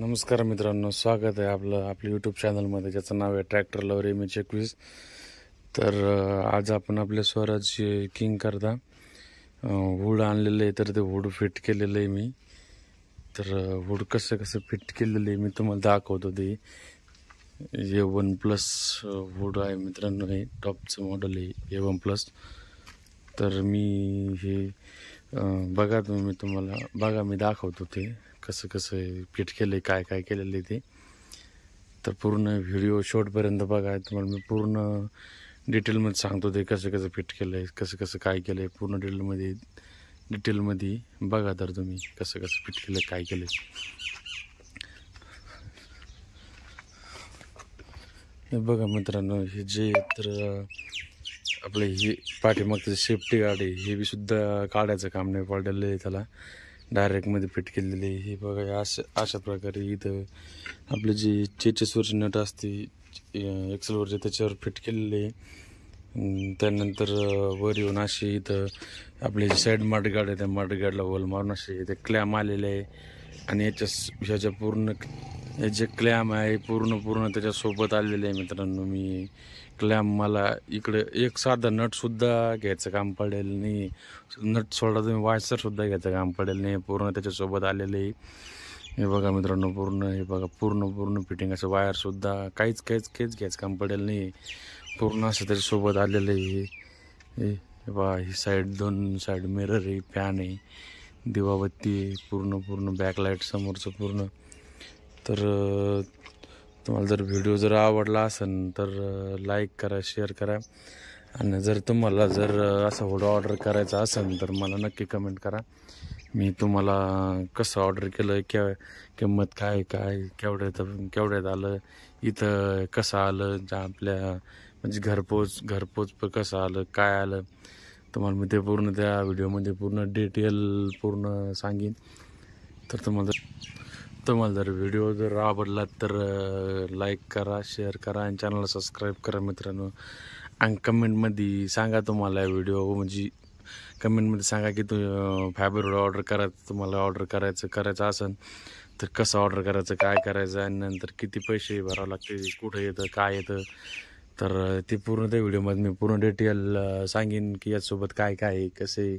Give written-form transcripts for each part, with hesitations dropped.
नमस्कार मित्रांनो, स्वागत आहे आपल्या यूट्यूब चॅनलमध्ये ज्याचं नाव आहे ट्रॅक्टर लवर MH21। तर आज आपण आपल्या स्वराज किंग करता वूड आणलेलं आहे। तर ते वूड फिट केलेलं आहे मी। तर वूड कसं फिट केलेलं आहे मी तुम्हाला दाखवतो। ते A1+ वूड आहे मित्रांनो, हे टॉपचं मॉडेल आहे A1+। तर मी हे बघा तुम्हाला मी दाखवतो ते कसं फिट केलं आहे, काय केलेलं आहे ते। तर पूर्ण व्हिडिओ शेवटपर्यंत बघा, तुम्हाला मी पूर्ण डिटेलमध्ये सांगतो ते कसं फिट केलं आहे, कसं काय केलं आहे, पूर्ण डिटेलमध्ये बघा। तर तुम्ही कसं फिट केलं, काय केलं हे बघा मित्रांनो। हे जे तर आपले हे पाठीमागचं सेफ्टी गार्ड आहे, हे बी सुद्धा काढायचं काम नाही पडलेलं आहे, त्याला डायरेक्टमध्ये फिट केलेले। हे बघा अशा प्रकारे इथं आपले जे चेचेसवरची नट असते एक्सेलवरचे, त्याच्यावर फिट केलेले। त्यानंतर वर येऊन असे इथं आपले जे साईड मडगार्ड आहे, त्या मडगार्डला होल मारून असे इथे क्लॅम आलेले आहे। आणि ह्याच्या पूर्ण हे जे क्लॅम आहे पूर्ण त्याच्यासोबत आलेले आहे मित्रांनो। मी क्लॅम मला इकडे एक साधा नटसुद्धा घ्यायचं काम पडेल नाही, नट सोडा तुम्ही वायसरसुद्धा घ्यायचं काम पडेल नाही, पूर्ण त्याच्यासोबत आलेले आहे। हे बघा मित्रांनो, हे बघा पूर्ण फिटिंग, असं वायरसुद्धा काहीच घ्यायचं काम पडेल नाही, पूर्ण असं त्याच्यासोबत आलेलं आहे। हे बघा, ही दोन साईड मिरर आहे, फॅन आहे, दिवाबत्ती आहे, पूर्ण बॅकलाईट समोरचं पूर्ण। तर तुम्हाला जर व्हिडिओ आवडला असेल तर लाईक करा, शेअर करा। आणि जर तुम्हाला असं व्हिडिओ ऑर्डर करायचा असेल तर मला नक्की कमेंट करा। मी तुम्हाला कसं ऑर्डर केलं, किंमत काय केवढ्यात आलं, इथं कसं आलं, आपल्या म्हणजे घरपोच कसं आलं, काय आलं, तुम्हाला मी ते पूर्ण त्या व्हिडिओमध्ये पूर्ण डिटेल सांगेन। तर तुम्हाला जर व्हिडिओ आवडला तर लाईक करा, शेअर करा आणि चॅनलला सबस्क्राईब करा मित्रांनो। आणि कमेंटमध्ये सांगा तुम्हाला व्हिडिओ, म्हणजे कमेंटमध्ये सांगा की फायबर तुम्हाला ऑर्डर करायचं असेल तर कसं ऑर्डर करायचं, काय करायचं, आणि नंतर किती पैसे भरावं लागते, कुठं येतं, काय येतं। तर ते पूर्ण त्या व्हिडिओमध्ये मी पूर्ण डिटेल सांगेन की यासोबत काय आहे, कसं आहे,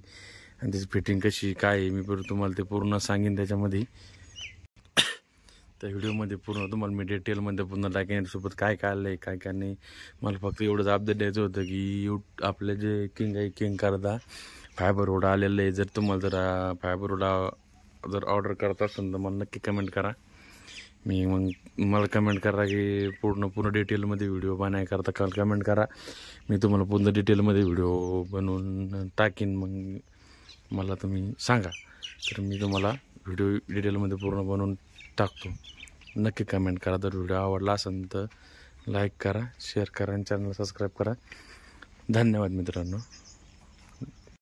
आणि त्याची फिटिंग कशी काय आहे, मी तुम्हाला ते पूर्ण सांगेन त्याच्यामध्ये। त्या व्हिडिओमध्ये तुम्हाला मी डिटेलमध्ये पूर्ण टाकेन सोबत काय आलं आहे, काय नाही। मला फक्त एवढंच अपडेट द्यायचं होतं की आपले जे किंग करता फायबर वूड आलेलं आहे। जर तुम्हाला फायबर वूड ऑर्डर करत असेल तर मला नक्की कमेंट करा। मग मला कमेंट करा की पूर्ण डिटेलमध्ये व्हिडिओ बनायकरता कमेंट करा, मी तुम्हाला पूर्ण डिटेलमध्ये व्हिडिओ बनवून टाकीन। मग मला तुम्ही सांगा, तर मी तुम्हाला व्हिडिओ डिटेलमध्ये पूर्ण बनवून टाकतो। नक्की कमेंट करा। जर व्हिडिओ आवडला असेल तर लाईक करा, शेअर करा आणि चॅनल सबस्क्राईब करा। धन्यवाद मित्रांनो।